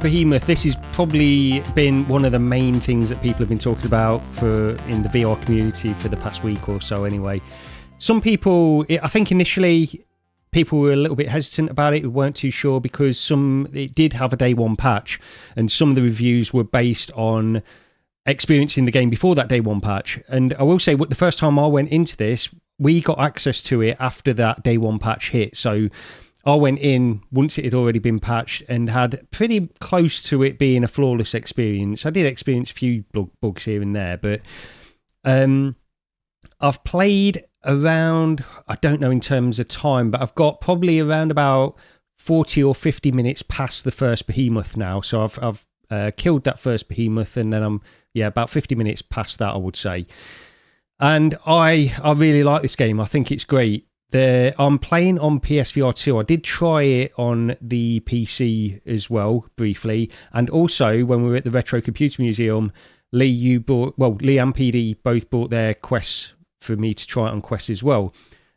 Behemoth, this has probably been one of the main things that people have been talking about in the VR community for the past week or so anyway. Some people, I think initially people were a little bit hesitant about it, we weren't too sure because it did have a day one patch and some of the reviews were based on experiencing the game before that day one patch. And I will say, the first time I went into this, we got access to it after that day one patch hit. So I went in once it had already been patched and had pretty close to it being a flawless experience. I did experience a few bugs here and there, but I've played around, I don't know in terms of time, but I've got probably around about 40 or 50 minutes past the first Behemoth now. So I've killed that first Behemoth and then I'm about 50 minutes past that, I would say. And I really like this game. I think it's great. I'm playing on PSVR2. I did try it on the PC as well, briefly. And also, when we were at the Retro Computer Museum, Lee and PD both bought their Quests for me to try it on Quest as well.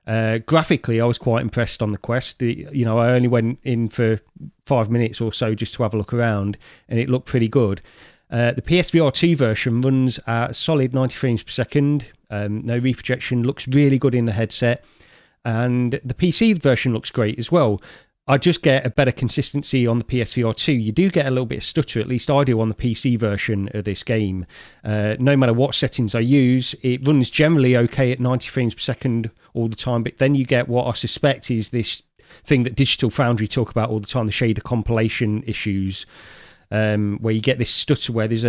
Graphically, I was quite impressed on the Quest. I only went in for 5 minutes or so just to have a look around, and it looked pretty good. The PSVR2 version runs at a solid 90 frames per second. No reprojection, looks really good in the headset. And the PC version looks great as well. I just get a better consistency on the PSVR2. You do get a little bit of stutter, at least I do on the PC version of this game. No matter what settings I use, it runs generally okay at 90 frames per second all the time, but then you get what I suspect is this thing that Digital Foundry talk about all the time, the shader compilation issues, where you get this stutter where there's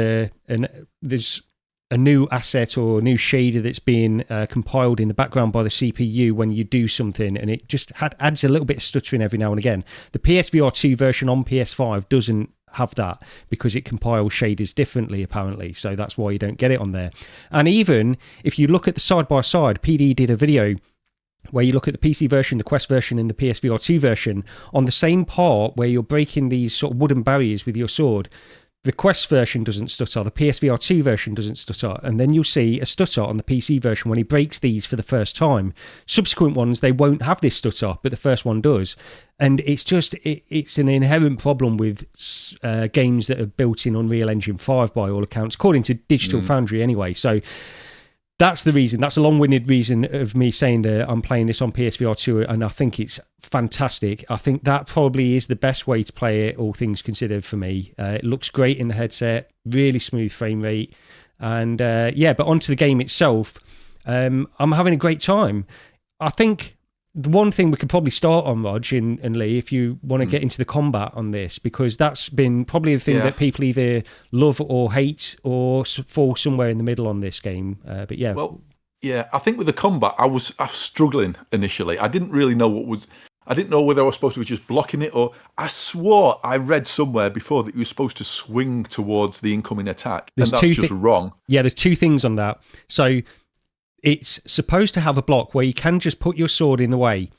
a new asset or a new shader that's being compiled in the background by the CPU when you do something, and it just adds a little bit of stuttering every now and again. The PSVR2 version on PS5 doesn't have that because it compiles shaders differently, apparently, so that's why you don't get it on there. And even if you look at the side-by-side, PD did a video where you look at the PC version, the Quest version, and the PSVR2 version, on the same part where you're breaking these sort of wooden barriers with your sword, the Quest version doesn't stutter, the PSVR2 version doesn't stutter, and then you'll see a stutter on the PC version when he breaks these for the first time. Subsequent ones, they won't have this stutter, but the first one does. And it's just, it's an inherent problem with games that are built in Unreal Engine 5 by all accounts, according to Digital Foundry anyway. So that's the reason. That's a long-winded reason of me saying that I'm playing this on PSVR2, and I think it's fantastic. I think that probably is the best way to play it, all things considered, for me. It looks great in the headset, really smooth frame rate, and but onto the game itself, I'm having a great time. I think the one thing we could probably start on, Rog and Lee, if you want to get into the combat on this, because that's been probably the thing that people either love or hate or fall somewhere in the middle on this game. But yeah. Well, yeah, I think with the combat, I was struggling initially. I didn't really know I didn't know whether I was supposed to be just blocking it, or I swore I read somewhere before that you were supposed to swing towards the incoming attack. And that's just wrong. Yeah, there's two things on that. So it's supposed to have a block where you can just put your sword in the way,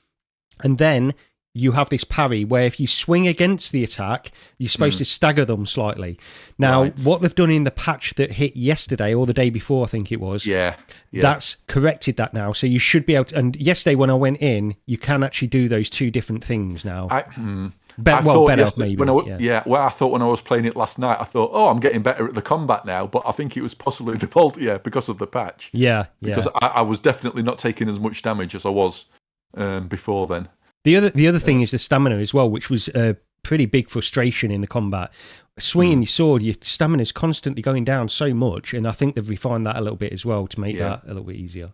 and then you have this parry where if you swing against the attack, you're supposed to stagger them slightly. Now, what they've done in the patch that hit yesterday or the day before, I think it was, that's corrected that now. So you should be able to, and yesterday when I went in, you can actually do those two different things now. Better maybe. I thought when I was playing it last night, I thought, I'm getting better at the combat now, but I think it was possibly the fault, because of the patch. Because I was definitely not taking as much damage as I was before then. The other thing is the stamina as well, which was a pretty big frustration in the combat. Swinging your sword, your stamina is constantly going down so much, and I think they've refined that a little bit as well to make that a little bit easier.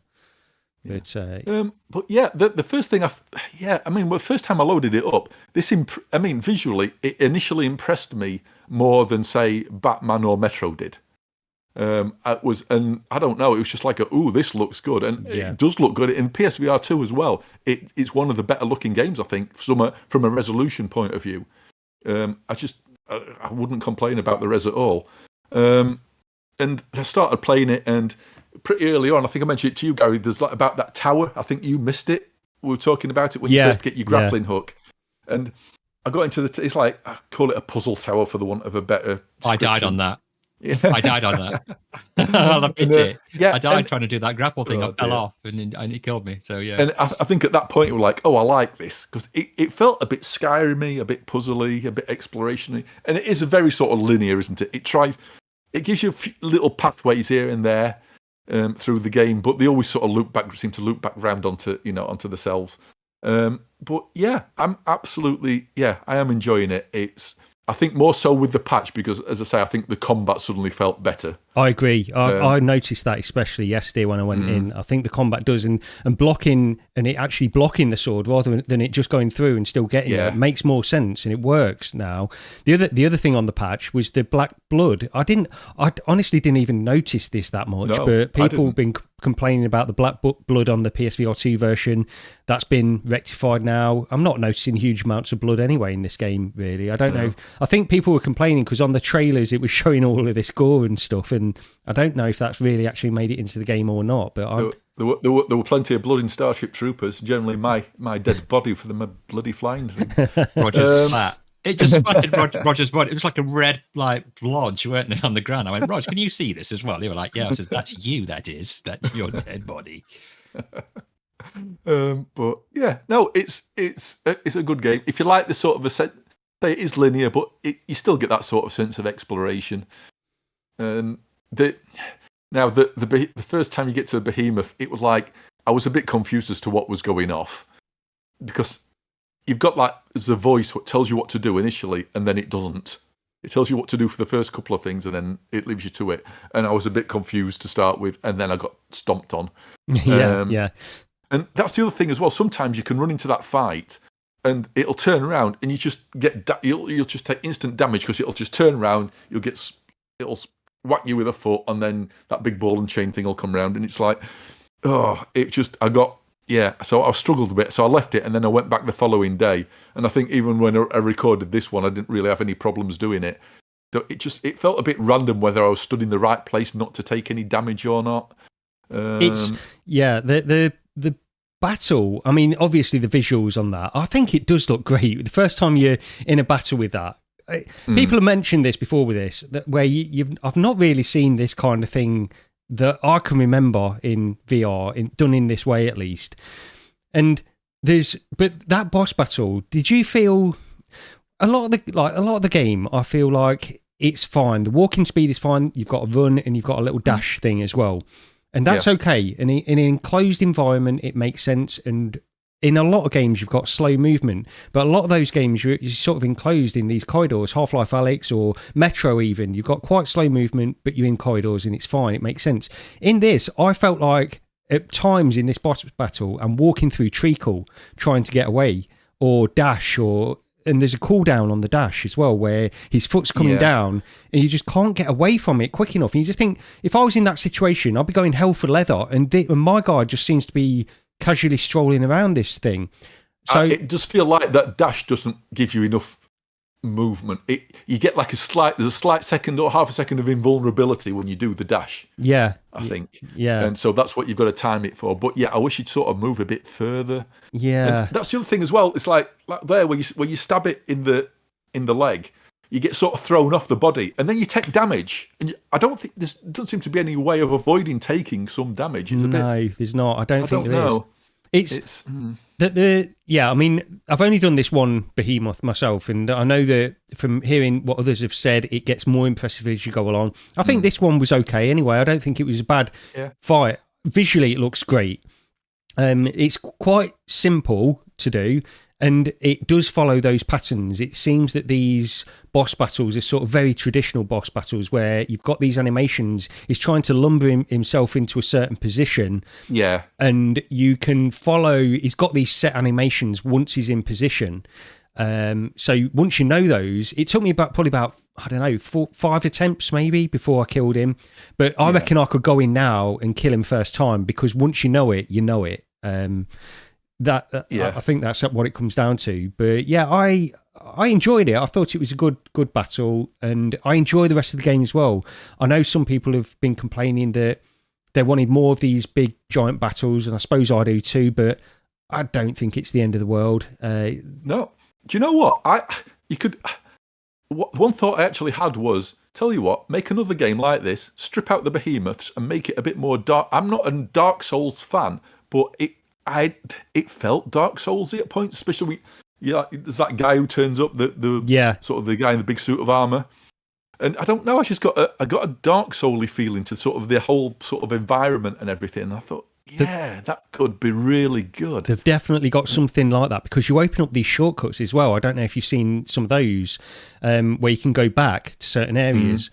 But the first thing the first time I loaded it up, visually, it initially impressed me more than say Batman or Metro did. And I don't know, it was just like this looks good, and it does look good in PSVR2 as well. It's one of the better looking games, I think, from a resolution point of view. I wouldn't complain about the res at all. And I started playing it, and pretty early on, I think I mentioned it to you, Gary, there's about that tower. I think you missed it. We were talking about it when you first get your grappling hook. And I got into it's like, I call it a puzzle tower for the want of a better description. I died on that. I died on that. I'll admit it. Yeah, I died trying to do that grapple thing. I fell off and it killed me. So yeah. And I think at that point we were like, oh, I like this, because it felt a bit Skyrim-y, a bit puzzly, a bit exploration-y, and it is a very sort of linear, isn't it? It gives you a few little pathways here and there through the game, but they always sort of seem to loop back round onto the cells. But yeah, I am enjoying it. I think more so with the patch, because, as I say, I think the combat suddenly felt better. I agree. I noticed that especially yesterday when I went in. I think the combat does, and blocking, and it actually blocking the sword rather than it just going through and still getting it makes more sense, and it works now. The other thing on the patch was the black blood. I honestly didn't even notice this that much, but people have been complaining about the black blood on the PSVR2 version. That's been rectified now. I'm not noticing huge amounts of blood anyway in this game, really. I don't know. I think people were complaining because on the trailers it was showing all of this gore and stuff, and I don't know if that's really actually made it into the game or not. But there were plenty of blood in Starship Troopers. Generally, my dead body for the bloody flying thing. Roger's flat. It just splattered Roger's body. It was like a red blotch, weren't they, on the ground? I went, Roger, can you see this as well? They were like, yeah. I said, that's you. That's your dead body. But yeah, no, it's a good game. If you like the sort of say it is linear, but you still get that sort of sense of exploration. And the first time you get to the Behemoth, it was like I was a bit confused as to what was going off, because you've got there's a voice what tells you what to do initially, and then it doesn't. It tells you what to do for the first couple of things, and then it leaves you to it. And I was a bit confused to start with, and then I got stomped on. Yeah. And that's the other thing as well. Sometimes you can run into that fight, and it'll turn around, and you just you'll just take instant damage, because it'll just turn around. It'll whack you with a foot, and then that big ball and chain thing will come around, and it's like, so I struggled a bit, so I left it, and then I went back the following day, and I think even when I recorded this one, I didn't really have any problems doing it. So it felt a bit random whether I was stood in the right place not to take any damage or not. The battle, I mean, obviously the visuals on that, I think it does look great. The first time you're in a battle with that, people have mentioned this before with this, that where I've not really seen this kind of thing that I can remember in VR, done in this way at least. But that boss battle, did you feel a lot of the game? I feel like it's fine. The walking speed is fine. You've got a run and you've got a little dash thing as well, and that's okay. In an enclosed environment, it makes sense. And in a lot of games, you've got slow movement, but a lot of those games, you're sort of enclosed in these corridors, Half-Life Alyx or Metro even. You've got quite slow movement, but you're in corridors and it's fine. It makes sense. In this, I felt like at times in this boss battle, I'm walking through treacle trying to get away or dash, and there's a cooldown on the dash as well where his foot's coming down and you just can't get away from it quick enough. And you just think, if I was in that situation, I'd be going hell for leather. And my guy just seems to be casually strolling around this thing. So it does feel like that dash doesn't give you enough movement. You get there's a slight second or half a second of invulnerability when you do the dash. Yeah, I think. Yeah, and so that's what you've got to time it for. But yeah, I wish you'd sort of move a bit further. Yeah, and that's the other thing as well. It's like there where you stab it in the leg, you get sort of thrown off the body, and then you take damage. And I don't think there doesn't seem to be any way of avoiding taking some damage. There's not. I don't think there is. It's I mean, I've only done this one Behemoth myself, and I know that from hearing what others have said, it gets more impressive as you go along. I think this one was okay anyway. I don't think it was a bad fight. Visually, it looks great. It's quite simple to do, and it does follow those patterns. It seems that these boss battles are sort of very traditional boss battles where you've got these animations. He's trying to lumber himself into a certain position. Yeah. And you can follow, he's got these set animations once he's in position. So once you know those, it took me probably about, I don't know, 5 attempts maybe before I killed him. But I reckon I could go in now and kill him first time, because once you know it, you know it. I think that's what it comes down to. But yeah, I enjoyed it. I thought it was a good battle, and I enjoy the rest of the game as well. I know some people have been complaining that they wanted more of these big giant battles, and I suppose I do too, but I don't think it's the end of the world. No. Do you know what? One thought I actually had was, tell you what, make another game like this, strip out the behemoths and make it a bit more dark. I'm not a Dark Souls fan, but it felt Dark Soulsy at points, especially there's that guy who turns up, the sort of the guy in the big suit of armor. And I don't know, I got a Dark Soul-y feeling to sort of the whole sort of environment and everything. And I thought, that could be really good. They've definitely got something like that, because you open up these shortcuts as well. I don't know if you've seen some of those where you can go back to certain areas.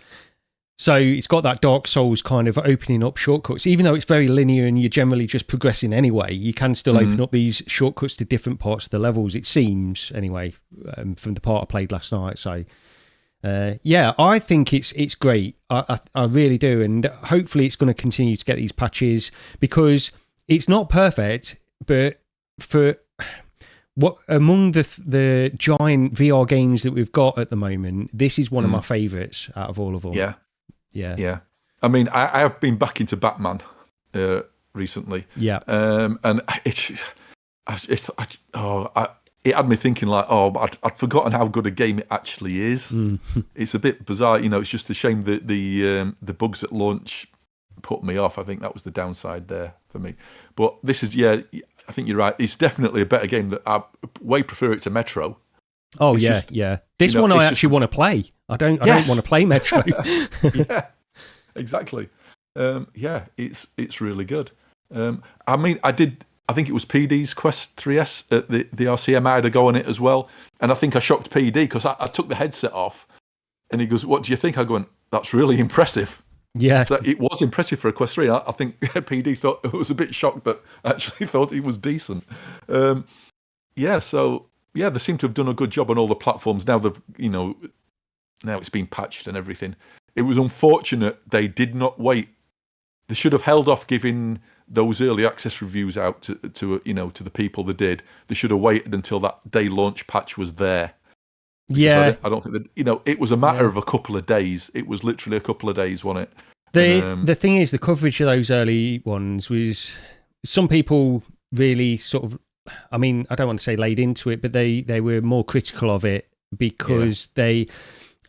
So it's got that Dark Souls kind of opening up shortcuts. Even though it's very linear and you're generally just progressing anyway, you can still open up these shortcuts to different parts of the levels, it seems, anyway, from the part I played last night. So... I think it's great. I really do, and hopefully it's going to continue to get these patches, because it's not perfect, but for what among the giant VR games that we've got at the moment, this is one of my favourites out of all of them. Yeah. I mean, I have been back into Batman recently. Yeah, and it had me thinking like, I'd forgotten how good a game it actually is. It's a bit bizarre, it's just a shame that the bugs at launch put me off. I think that was the downside there for me. But this is, I think you're right. It's definitely a better game. That I way prefer it to Metro. Oh, it's This one I actually want to play. I don't want to play Metro. Yeah, exactly. It's really good. I mean, I think it was PD's Quest 3S at the RCM. I had a go on it as well. And I think I shocked PD because I took the headset off and he goes, "What do you think?" I go, "That's really impressive." Yeah. So it was impressive for a Quest 3. I think PD thought it was a bit shocked, but actually thought it was decent. They seem to have done a good job on all the platforms. Now now it's been patched and everything. It was unfortunate they did not wait. They should have held off giving those early access reviews out to the people that did. They should have waited until that day launch patch was there. Yeah, I don't think that it was a matter of a couple of days. It was literally a couple of days, wasn't it? The thing is, the coverage of those early ones was, some people really sort of, I mean, I don't want to say laid into it, but they were more critical of it because I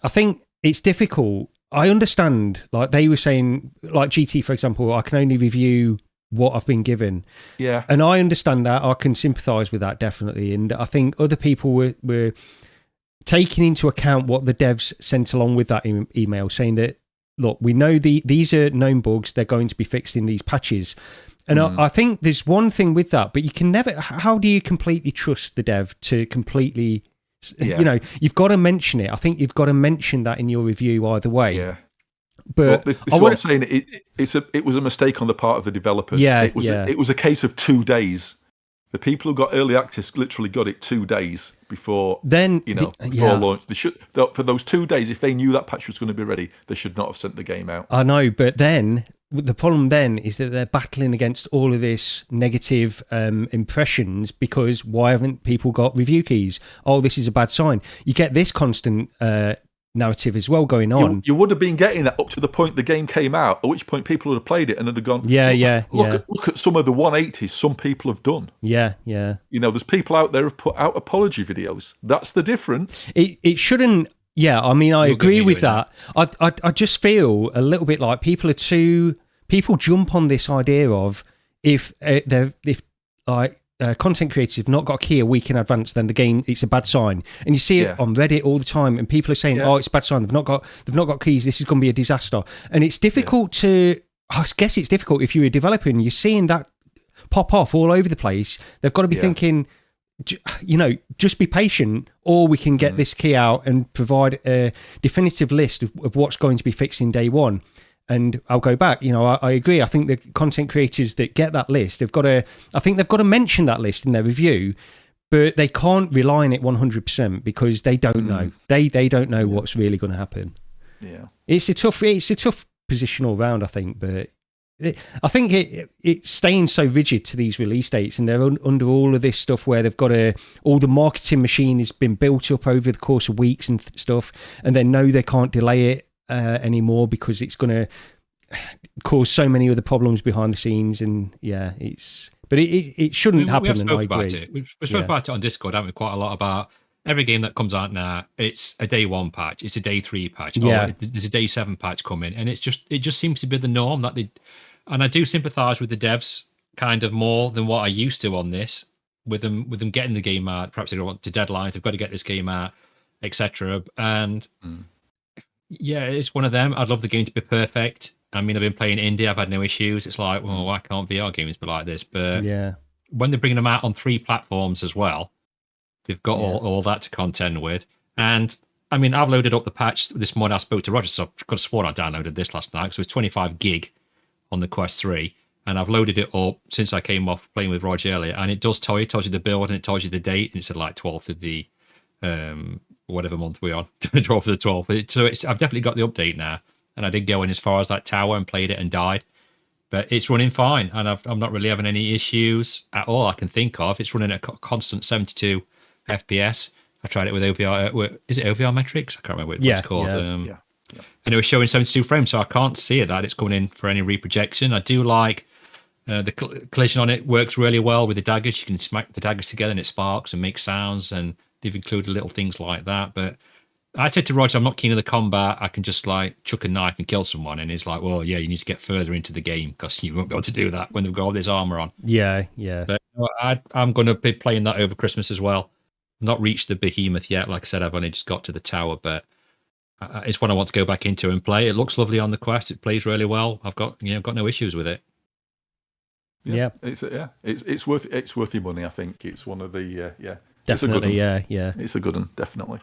think it's difficult. I understand, like they were saying, like GT, for example, I can only review what I've been given. Yeah. And I understand that. I can sympathise with that, definitely. And I think other people were taking into account what the devs sent along with that email, saying that, look, we know these are known bugs, they're going to be fixed in these patches. And I think there's one thing with that, but you can never, how do you completely trust the dev to completely, you've got to mention it. I think you've got to mention that in your review either way. Yeah. But this is what I'm saying. It was a mistake on the part of the developers. Yeah, it was a case of 2 days. The people who got early access literally got it 2 days before. Before launch. They should, for those 2 days, if they knew that patch was going to be ready, they should not have sent the game out. I know, but then the problem then is that they're battling against all of this negative impressions, because why haven't people got review keys? Oh, this is a bad sign. You get this constant narrative as well going on. You would have been getting that up to the point the game came out, at which point people would have played it and had gone, look at some of the 180s some people have done. Yeah. There's people out there who've put out apology videos. That's the difference. It shouldn't. Yeah, I mean, I agree with that. I just feel a little bit like people jump on this idea of if content creators have not got a key a week in advance, then the game, it's a bad sign. And you see it on Reddit all the time, and people are saying, "Oh, it's a bad sign. They've not got keys. This is going to be a disaster." And it's difficult to. I guess it's difficult if you're a developer and you're seeing that pop off all over the place. They've got to be thinking, just be patient, or we can get this key out and provide a definitive list of what's going to be fixed in day one. And I'll go back. I agree. I think the content creators that get that list, they've got to mention that list in their review, but they can't rely on it 100% because they don't know. They don't know what's really going to happen. Yeah, it's a tough position all round, I think. But I think it's staying so rigid to these release dates, and they're under all of this stuff where they've got all the marketing machine has been built up over the course of weeks and stuff, and they know they can't delay it anymore because it's going to cause so many other problems behind the scenes. And it shouldn't happen. We spoke about it on Discord, haven't we, quite a lot about every game that comes out now, it's a day 1 patch, it's a day 3 patch, Yeah. or there's a day 7 patch coming, and it just seems to be the norm that they. And I do sympathise with the devs kind of more than what I used to on this, with them getting the game out. Perhaps they don't want to deadlines. They've got to get this game out, etc. And yeah, it's one of them. I'd love the game to be perfect. I mean, I've been playing indie. I've had no issues. It's like, well, why can't VR games be like this? But Yeah. when they're bringing them out on 3 platforms as well, they've got all that to contend with. And I mean, I've loaded up the patch this morning. I spoke to Roger, so I could have sworn I downloaded this last night. So it's 25 gig on the Quest 3. And I've loaded it up since I came off playing with Roger earlier. And it does tell you, the build, and it tells you the date. And it said like 12th of the, whatever month we're on, 12th of the 12th. I've definitely got the update now. And I did go in as far as that tower and played it and died. But it's running fine, and I'm not really having any issues at all I can think of. It's running at a constant 72 FPS. I tried it with OVR. Is it OVR metrics? I can't remember what it's called. Yeah. And it was showing 72 frames, so I can't see it that it's coming in for any reprojection. I do like the collision on it works really well with the daggers. You can smack the daggers together and it sparks and makes sounds, and they've included little things like that. But I said to Roger, I'm not keen on the combat. I can just like chuck a knife and kill someone. And he's like, well, yeah, you need to get further into the game because you won't be able to do that when they've got all this armor on. Yeah. But I'm going to be playing that over Christmas as well. Not reached the Behemoth yet. Like I said, I've only just got to the tower, but it's one I want to go back into and play. It looks lovely on the Quest. It plays really well. I've got no issues with it. Yeah. It's worth your money. I think it's one of the Definitely. It's a good one, definitely.